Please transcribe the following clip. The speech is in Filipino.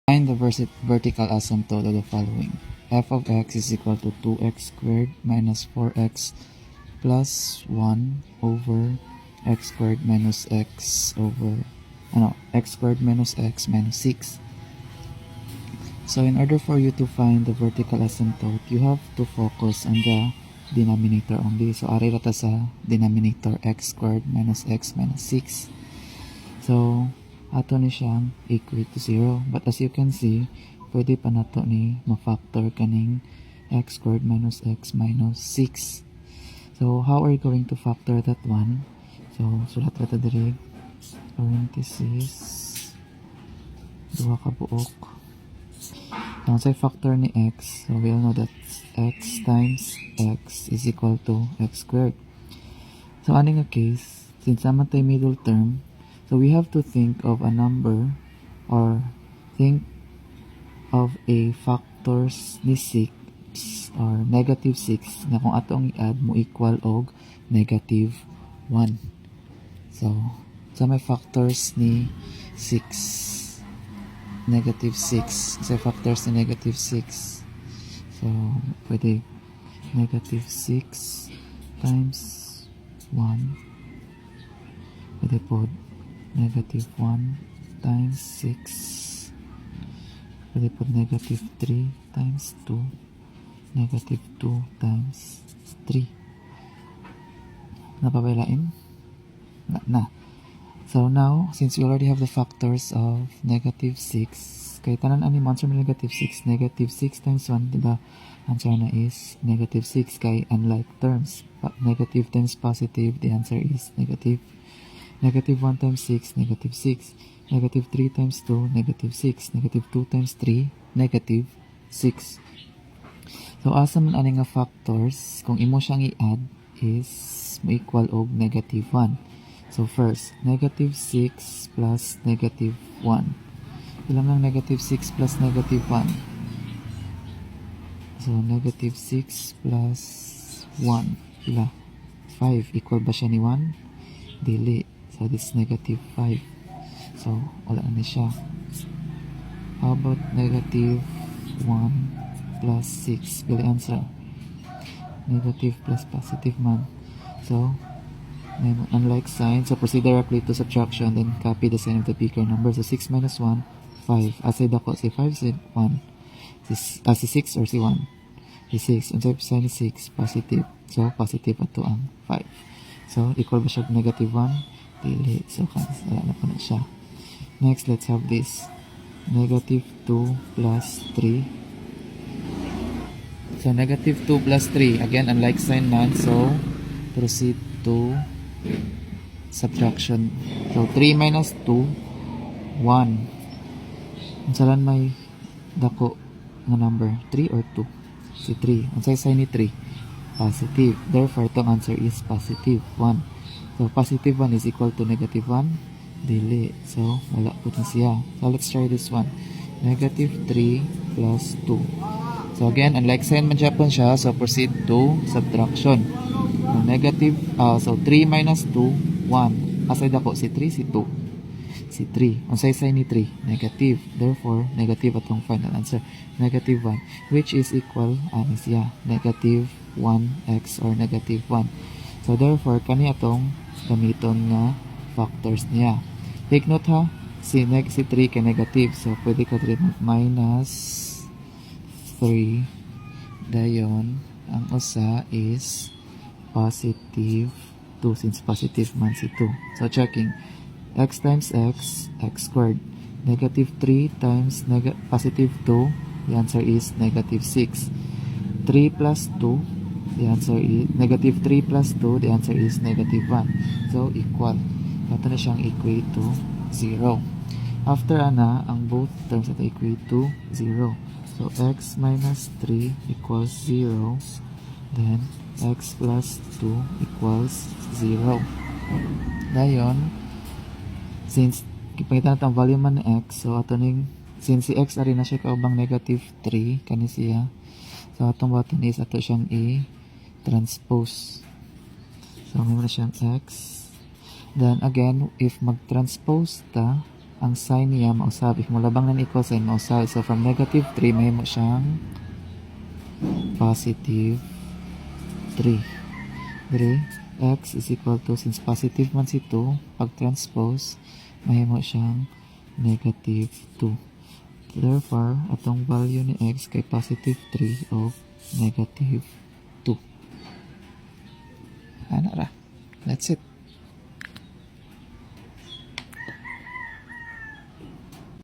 Find the vertical asymptote of the following. F of x is equal to 2x squared minus 4x plus 1 over x squared minus x over x squared minus x minus 6. So in order for you to find the vertical asymptote, you have to focus on the denominator only. So ari rata sa denominator x squared minus x minus 6. So ato ni siyang equate to 0. But as you can see, pwede pa nato ni ma-factor kaning x squared minus x minus 6. So how are you going to factor that one? So sulat rata diri parenthesis 2 ka buok. Now say factor ni x, so we'll know that x times x is equal to x squared. So aning nga case, since naman tayo middle term, so we have to think of a number or think of a factors ni 6 or negative 6 na kung atong i-add mo equal og negative 1. So may factors ni 6. Negative 6. Sa factors ni negative 6. So pwede negative 6 times 1. Pwede po negative 1 times 6. Pwede po negative 3 times 2. Negative 2 times 3. Napabailain? Na. So now, since we already have the factors of negative 6, kaya tanan ani answer mo negative 6. Negative 6 times 1, diba? Answer na is negative 6. Kay unlike terms, negative times positive, the answer is negative. Negative 1 times 6, negative 6. Negative 3 times 2, negative 6. Negative 2 times 3, negative 6. So, asa man ani nga factors, kung imo siyang i-add, is mo equal og negative 1. So, first, negative 6 plus negative 1. Ilang lang negative 6 plus negative 1? So, negative 6 plus 1. Ila? 5. Equal ba siya ni 1? Dili. So, this is negative 5. So, wala na siya. How about negative 1 plus 6? Bili answer. Negative plus positive man. So, unlike sign, so proceed directly to subtraction, then copy the sign of the bigger number. So 6 minus 1, 5. Asay dako, si 5, si 1. Si 6 or si 1? Si 6. Ang sign ni 6, positive. So, positive ato ang 5. So, equal ba siya negative 1? Dili. So, wala na po na siya. Next, let's have this. Negative 2 plus 3. So, negative 2 plus 3. Again, unlike sign man. So, proceed to subtraction. So, 3 minus 2, 1. Unsalan may dako nga number? 3 or 2? Si 3. Unsay sign ni 3? Positive. Therefore, itong answer is positive 1. So, positive 1 is equal to negative 1? Dili. So, wala po na siya. So, let's try this one. Negative 3 plus 2. So, again, unlike sign man Japan siya, so proceed to subtraction. So, negative, so 3 minus 2, 1. Asay dako, si 3, si 2. Si 3. Unsay sign ni 3? Negative. Therefore, negative atong final answer. Negative 1, which is equal, siya, negative 1x or negative 1. So, therefore, kani atong gamiton nga factors niya. Take note ha, si 3 kay negative. So, pwede ka rin minus 3. Dayon, ang usa is positive 2 since positive man si 2. So, checking. X times x, x squared. Negative 3 times positive 2, the answer is negative 6. 3 plus 2, the answer is negative 3 plus 2, the answer is negative 1. So, equal. Ito na siyang equate to 0. After ang both terms ito equate to 0. So, x minus 3 equals 0. Then, x plus 2 equals 0. Dayon, since ipakita natin ang value man ng x, so ato ning, since si x ari na siya kaubang negative 3, kani siya. So, atong button is ato siyang i-transpose. So, may na siyang x. Then, again, if mag-transpose ta, ang sign niya mausab. If mulabang na equal sign mausab. So from negative 3 mahimo siyang positive 3. Dire, x is equal to, since positive man si 2, pag transpose, mahimo siyang negative 2. Therefore, atong value ni x kay positive 3 o negative 2. Ano ra? That's it.